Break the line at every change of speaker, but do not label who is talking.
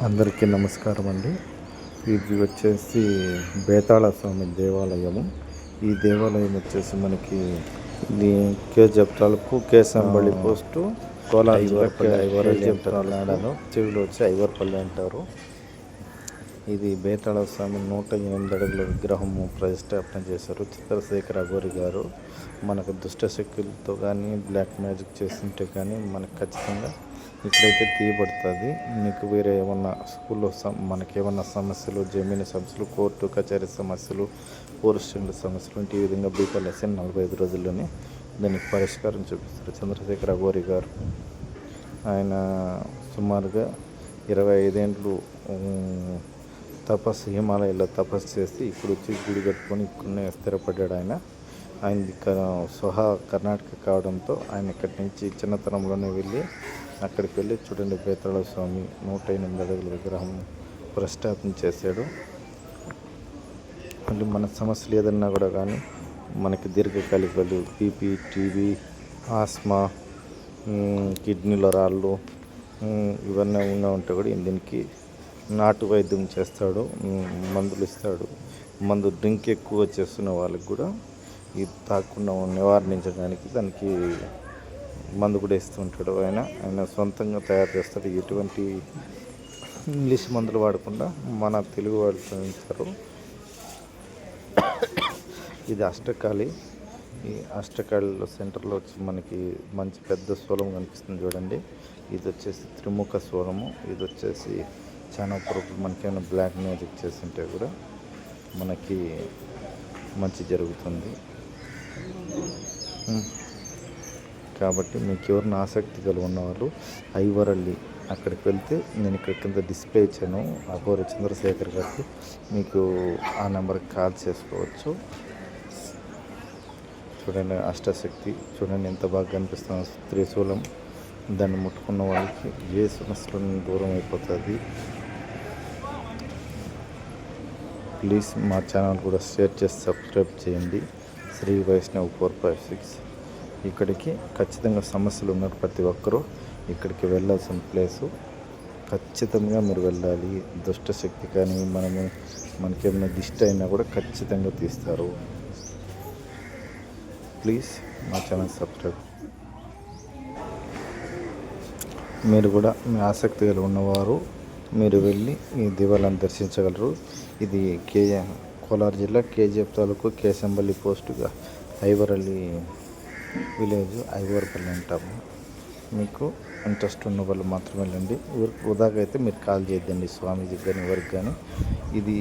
అందరికీ నమస్కారం అండి. ఇది వచ్చేసి బేతాళ స్వామి దేవాలయము. ఈ దేవాలయం వచ్చేసి మనకి ఇది కేజీఎఫ్ తాలూకు కేశంబళ్ళి పోస్టు కోలార్ జిల్లా కేజీఎఫ్ తాలూకు చెవిలో వచ్చి ఐవర్పల్లి అంటారు. ఇది బేతాళ స్వామి 108 అడుగుల విగ్రహము ప్రతిష్టాపన చేశారు చంద్రశేఖర్ అఘోరి గారు. మనకు దుష్ట శక్తులతో కానీ బ్లాక్ మ్యాజిక్ చేస్తుంటే కానీ మనకు ఖచ్చితంగా ఇక్కడైతే తీయబడుతుంది. మీకు వేరే ఏమన్నా స్కూల్లో మనకేమన్నా సమస్యలు, జమీను సమస్యలు, కోర్టు కచేరీ సమస్యలు, పోలీస్ స్టేషన్ సమస్యలు ఈ విధంగా బీపీఎల్ఎస్ఏ 45 రోజుల్లోనే దానికి పరిష్కారం చూపిస్తారు చంద్రశేఖర్ అఘోరి గారు. ఆయన సుమారుగా 25 ఏళ్ళు తపస్సు హిమాలయాల్లో తపస్సు చేసి ఇప్పుడు వచ్చి గుడి కట్టుకొని ఇక్కడనే స్థిరపడ్డాడు. ఆయనది కర్ణాటక కావడంతో ఆయన ఇక్కడి నుంచి చిన్నతనంలోనే వెళ్ళి అక్కడికి వెళ్ళి చూడండి బేతాళ స్వామి 108 అడుగుల విగ్రహం ప్రతిష్టాపన చేశాడు. మళ్ళీ మన సమస్యలు ఏదన్నా కూడా కానీ మనకి దీర్ఘకాలికలు, బీపీ, టీబీ, ఆస్మా, కిడ్నీలో రాళ్ళు ఇవన్నీ ఉంటే కూడా దీనికి నాటు వైద్యం చేస్తాడు, మందులు ఇస్తాడు. డ్రింక్ ఎక్కువ చేస్తున్న వాళ్ళకి కూడా ఇది తాకుండా నివారించడానికి దానికి మందు కూడా ఇస్తూ ఉంటాడు. ఆయన సొంతంగా తయారు చేస్తాడు. ఎటువంటి ఇంగ్లీష్ మందులు వాడకుండా మన తెలుగు వాడుతూ ఉంటారు. ఇది అష్టకాళి. ఈ అష్టకాళిలో సెంటర్లో వచ్చి మనకి మంచి పెద్ద స్థూలం కనిపిస్తుంది చూడండి. ఇది వచ్చేసి త్రిముఖ స్థూలము. ఇది వచ్చేసి చాలా పొరపాటు మనకేమైనా బ్లాక్ మ్యాజిక్ చేస్తుంటే కూడా మనకి మంచి జరుగుతుంది. కాబట్టి మీకు ఎవరిని ఆసక్తి కలిగి ఉన్నవాళ్ళు ఐవరల్లి అక్కడికి వెళ్తే నేను ఇక్కడ కింద డిస్ప్లే ఇచ్చాను అఘోరి చంద్రశేఖర్ గారికి. మీకు ఆ నెంబర్కి కాల్ చేసుకోవచ్చు. చూడండి అష్టశక్తి చూడండి ఎంత బాగా కనిపిస్తుంది. త్రిశూలం దాన్ని ముట్టుకున్న వాళ్ళకి ఏ సమస్యలను దూరం అయిపోతుంది. ప్లీజ్ మా ఛానల్ కూడా షేర్ చేసి సబ్స్క్రైబ్ చేయండి. శ్రీ వైష్ణవ్ 456. ఇక్కడికి ఖచ్చితంగా సమస్యలు ఉన్నారు ప్రతి ఒక్కరూ ఇక్కడికి వెళ్ళాల్సిన ప్లేసు. ఖచ్చితంగా మీరు వెళ్ళాలి. దుష్టశక్తి కానీ మనకేమైనా దిష్టి అయినా కూడా ఖచ్చితంగా తీస్తారు. ప్లీజ్ మా ఛానల్ సబ్స్క్రైబ్. మీరు కూడా మీ ఆసక్తి కలిగి ఉన్నవారు మీరు వెళ్ళి ఈ దేవాలయాన్ని దర్శించగలరు. ఇది కోలార్ జిల్లా కేజీఎఫ్ తాలూకు కేశంబల్లి పోస్టుగా ఐవరల్లి విలేజ్ ఐవర్పల్లి అంటాము. మీకు ఇంట్రెస్ట్ ఉన్న వాళ్ళు మాత్రమే వెళ్ళండి. వృధాగా అయితే మీరు కాల్ చేయొద్దండి స్వామీజీకి కానీ ఎవరికి కానీ. ఇది